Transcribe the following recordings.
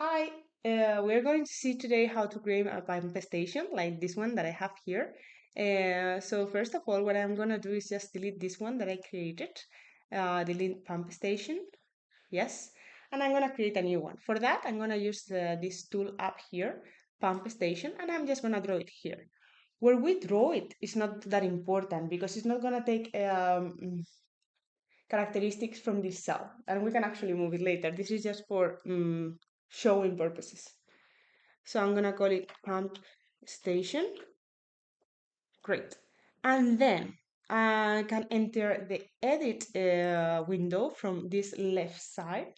Hi, we're going to see today how to create a pump station like this one that I have here. So first of all, what I'm going to do is just delete this one that I created, delete pump station, yes, and I'm going to create a new one. For that, I'm going to use this tool up here, pump station, and I'm just going to draw it here. Where we draw it is not that important because it's not going to take characteristics from this cell, and we can actually move it later. This is just for showing purposes. So I'm gonna call it pump station. Great. And then I can enter the edit window from this left side,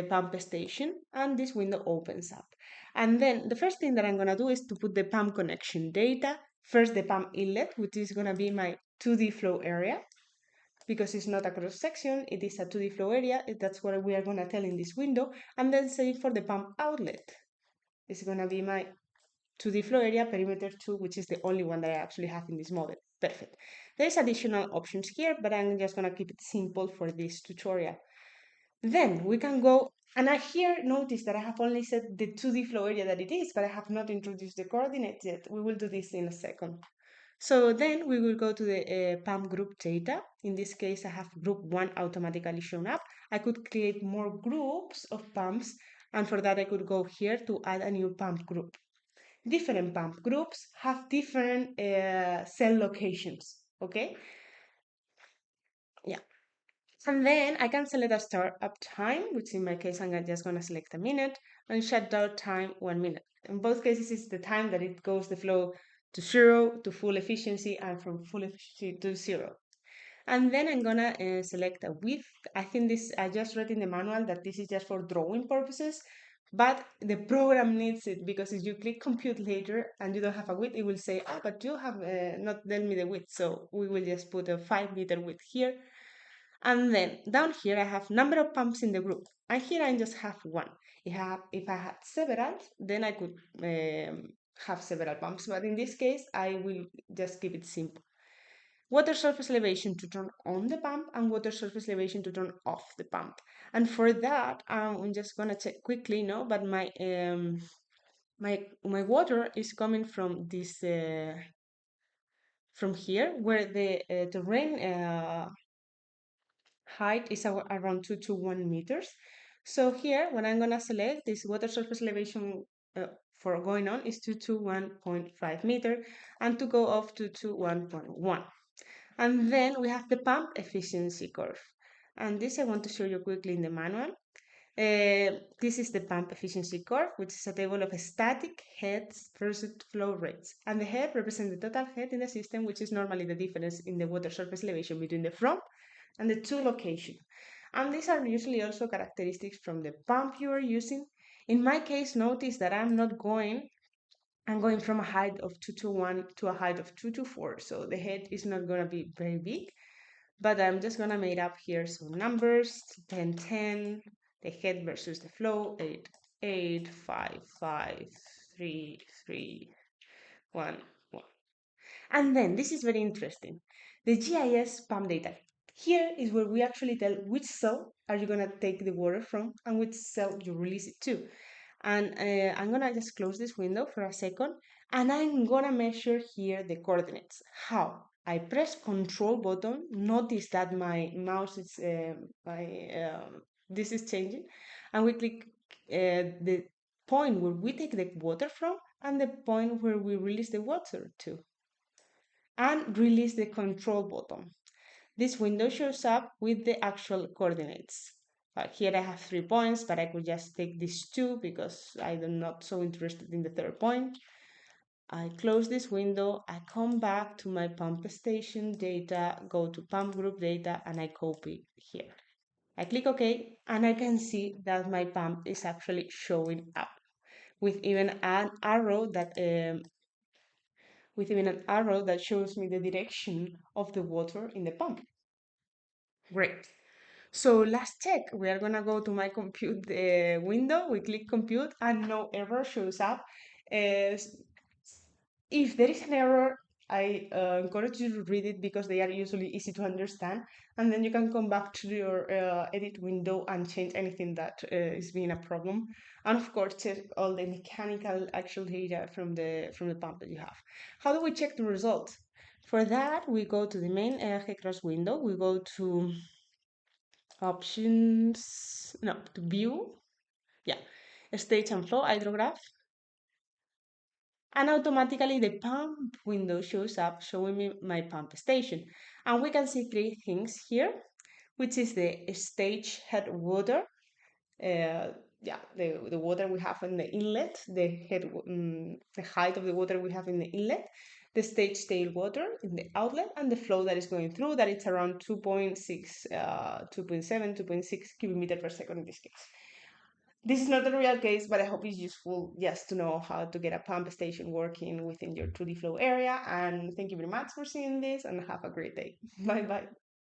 pump station, and this window opens up. And then the first thing that I'm gonna do is to put the pump connection data. First, the pump inlet, which is gonna be my 2D flow area, because it's not a cross section, it is a 2D flow area. That's what we are gonna tell in this window. And then same for the pump outlet. It's gonna be my 2D flow area, perimeter 2, which is the only one that I actually have in this model. Perfect. There's additional options here, but I'm just gonna keep it simple for this tutorial. Then we can go, and I here notice that I have only set the 2D flow area that it is, but I have not introduced the coordinates yet. We will do this in a second. So then we will go to the pump group data. In this case, I have group 1 automatically shown up. I could create more groups of pumps, and for that I could go here to add a new pump group. Different pump groups have different cell locations, okay? Yeah. And then I can select a startup time, which in my case, I'm just gonna select a minute, and shutdown time 1 minute. In both cases, it's the time that it goes the flow to 0 to full efficiency and from full efficiency to 0. And then I'm gonna select a width. I think this, I just read in the manual that this is just for drawing purposes, but the program needs it because if you click compute later and you don't have a width, it will say, ah, but you have not tell me the width. So we will just put a 5 meter width here. And then down here, I have number of pumps in the group. And here I just have one. If I had several, then I could have several pumps. But in this case, I will just keep it simple. Water surface elevation to turn on the pump and water surface elevation to turn off the pump. And for that, I'm just gonna check quickly, no, but my water is coming from this from here, where the terrain height is around 2 to 1 meters. So here, what I'm gonna select this water surface elevation for going on is 2 to 1.5 meter, and to go off to 1.1. And then we have the pump efficiency curve. And this I want to show you quickly in the manual. This is the pump efficiency curve, which is a table of static heads versus flow rates. And the head represents the total head in the system, which is normally the difference in the water surface elevation between the from and the to location. And these are usually also characteristics from the pump you are using. In my case, notice that I'm going from a height of 2 to 1 to a height of 2 to 4. So the head is not going to be very big, but I'm just going to make up here some numbers, 10, 10, the head versus the flow, 8, 8, 5, 5, 3, 3, 1, 1. And then this is very interesting. The GIS pump data. Here is where we actually tell which cell are you going to take the water from and which cell you release it to. And I'm gonna just close this window for a second, and I'm gonna measure here the coordinates. How? I press Control button. Notice that my mouse is this is changing, and we click the point where we take the water from and the point where we release the water to, and release the Control button. This window shows up with the actual coordinates. Here I have 3 points, but I could just take these 2 because I'm not so interested in the third point. I close this window, I come back to my pump station data, go to pump group data, and I copy here. I click OK, and I can see that my pump is actually showing up with even an arrow that shows me the direction of the water in the pump. Great. So last check, we are gonna go to my compute window, we click compute and no error shows up. If there is an error, I encourage you to read it because they are usually easy to understand, and then you can come back to your edit window and change anything that is being a problem, and of course check all the mechanical actual data from the pump that you have. How do we check the result? For that, we go to the main HEC RAS window. We go to options, no, to view, yeah, stage and flow hydrograph, and automatically the pump window shows up showing me my pump station. And we can see three things here, which is the stage head water, yeah, the water we have in the inlet, the height of the water we have in the inlet, the stage tail water in the outlet, and the flow that is going through, that it's around 2.6, 2.7, 2.6 cubic meter per second in this case. This is not a real case, but I hope it's useful just to know how to get a pump station working within your 2D flow area. And thank you very much for seeing this, and have a great day. Bye bye.